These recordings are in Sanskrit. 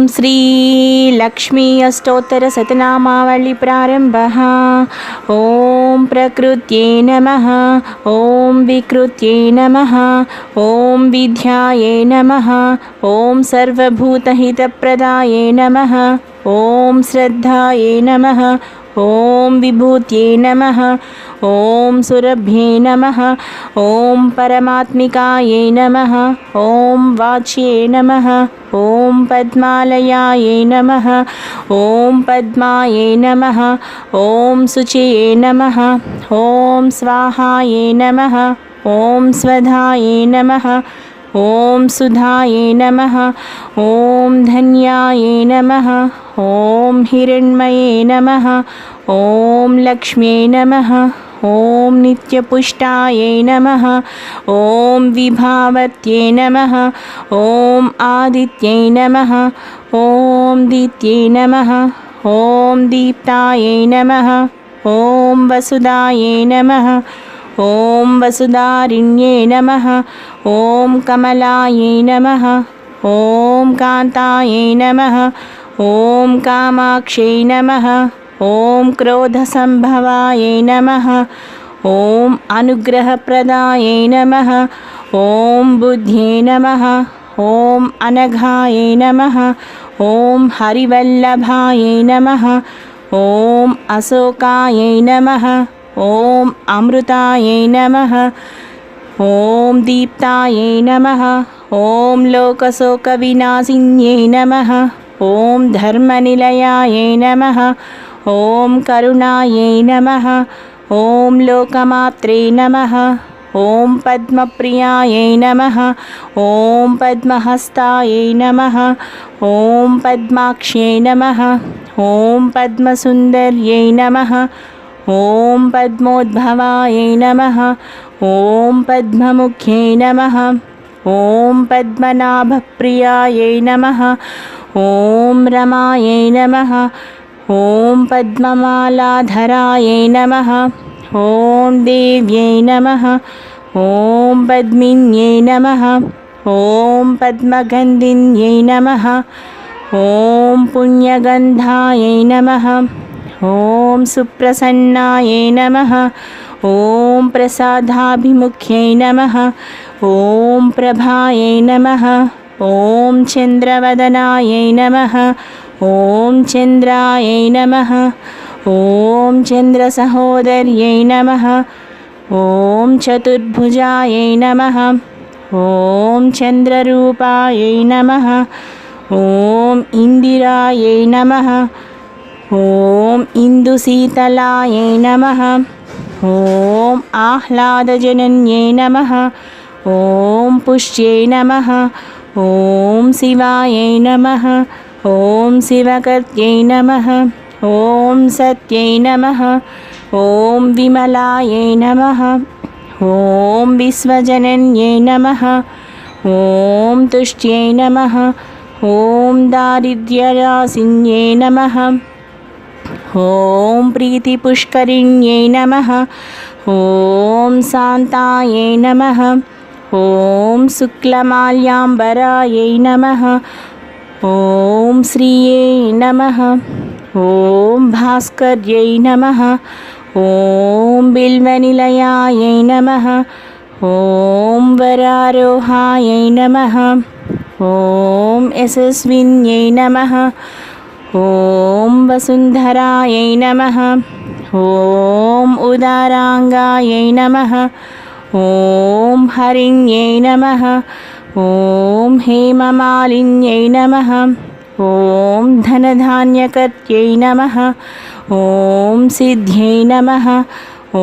श्री लक्ष्मी अष्टोत्तर शतनामावली प्रारंभः। ओम प्रकृत्यै नमः। ओम विकृत्यै नमः। ओम विद्यायै नमः। ओम सर्वभूतहितप्रदायै नमः। ओम श्रद्धायै नमः। ओम विभूत्यै नमः। ओम सुरभ्ये नमः। ओम परमात्मिकायै नमः। ओम वाच्ये नमः। ओम पद्मालयायै नमः। ओम पद्मायै नमः। ओम शुचये नमः। ओम स्वाहायै नमः। ओम स्वधायै नमः। ओम सुधायै नमः। ओम धन्यायै नमः। ओम हिरण्मये नमः। ओम लक्ष्म्यै नमः। ओम नित्यपुष्टायै नमः। ओम विभावत्यै नमः। ओम आदित्यै नमः। ओम दीप्त्यै नमः। ओम दीप्तायै नमः। ओम वसुदायै नमः। ओम वसुधारिण्ये नमः। ओम कमलायै नमः। ओम कान्तायै नमः। ओम कामाक्ष्यै नमः। ओम क्रोधसंभवायै नमः। ओम अनुग्रहप्रदायै नमः। ओम बुद्ध्यै नमः। ओम अनघायै नमः। ओम हरिवल्लभायै नमः। ओम अशोकायै नमः। ओम अमृतायै नमः। ओम दीप्तायै नमः। ओम लोकशोकविनाशिन्यै नमः। ओम धर्मनिलयायै नमः। ओम करुणायै नमः। ओम लोकमात्रे नमः। ओम पद्मप्रियायै नमः। ओम पद्महस्तायै नमः। ओम पद्माक्ष्यै नमः। ओम पद्मसुन्दर्यै नमः। ओम पद्मोद्भवायै नमः। ओम पद्ममुख्यै नमः। ओम पद्मनाभप्रियायै नमः। ओम रमायै नमः। ओम पद्ममालाधरायै नमः। ओम देव्यै नमः। ओम पद्मिन्यै नमः। ओम पद्मगन्धिन्यै नमः। ओम पुण्यगन्धायै नमः। ओम सुप्रसन्नायै नमः। ओम प्रसादाभिमुख्यै नमः। ओम प्रभायै नमः। ओम चन्द्रवदनायै नमः। ओम चन्द्रायै नमः। ओम चन्द्रसहोदर्यै नमः। ओम चतुर्भुजायै नमः। ओम चन्द्ररूपायै नमः। ओम इन्दिरायै नमः। ओम इन्दुशीतलायै नमः। ओम आह्लादजनन्यै नमः। ओम पुष्यै नमः। ओम शिवायै नमः। ओम शिवकर्त्यै नमः। ओम सत्यै नमः। ओम विमलायै नमः। ओम विश्वजनन्यै नमः। ओम तुष्ट्यै नमः। ओम दारिद्र्यराशिन्यै नमः। ओम प्रीतिपुष्करिण्यै नमः। ओम शान्तायै नमः। ओम शुक्लमाल्याम्बरायै नमः। ओम श्रिये नमः। ओम भास्कर्यै नमः। ओम बिल्वनिलयायै नमः। ओम वरारोहायै नमः। ओम यशस्विन्यै नमः। ओम वसुन्धरायै नमः। ओम उदारांगायै नमः। ओम हरिण्यै नमः। ओम हेममालिन्यै नमः। ओम धनधान्यकर्त्यै नमः। ओम सिद्ध्यै नमः।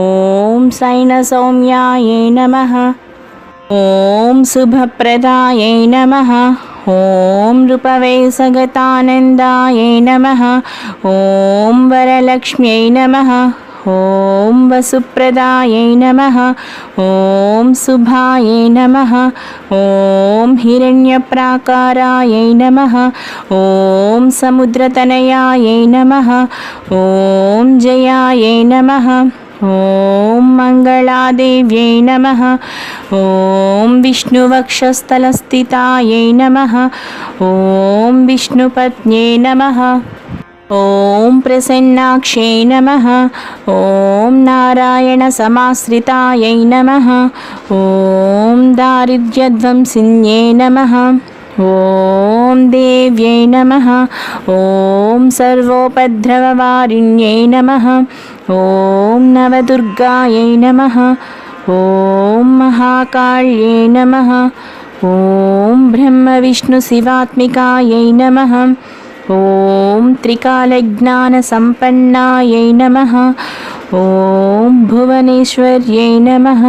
ओम शयनसौम्यायै नमः। ओम शुभप्रदायै नमः। ओम रूपवैसगतानन्दायै नमः। ओम वरलक्ष्म्यै नमः। ओम वसुप्रदायै नमः। ओम शुभायै नमः। ओम हिरण्यप्राकारायै नमः। ओम समुद्रतनयायै नमः। ओम जयायै नमः। ॐ मङ्गलादेव्यै नमः। ॐ विष्णुवक्षस्थलस्थितायै नमः। ॐ विष्णुपत्न्यै नमः। ॐ प्रसन्नाक्ष्यै नमः। ॐ नारायणसमाश्रितायै नमः। ॐ दारिद्र्यध्वंसिन्यै नमः। ॐ देव्यै नमः। ॐ सर्वोपद्रववारिण्यै नमः। ॐ नवदुर्गायै नमः। ॐ महाकाल्यै नमः। ॐ ब्रह्मविष्णुशिवात्मिकायै नमः। ॐ त्रिकालज्ञानसम्पन्नायै नमः। ॐ भुवनेश्वर्यै नमः।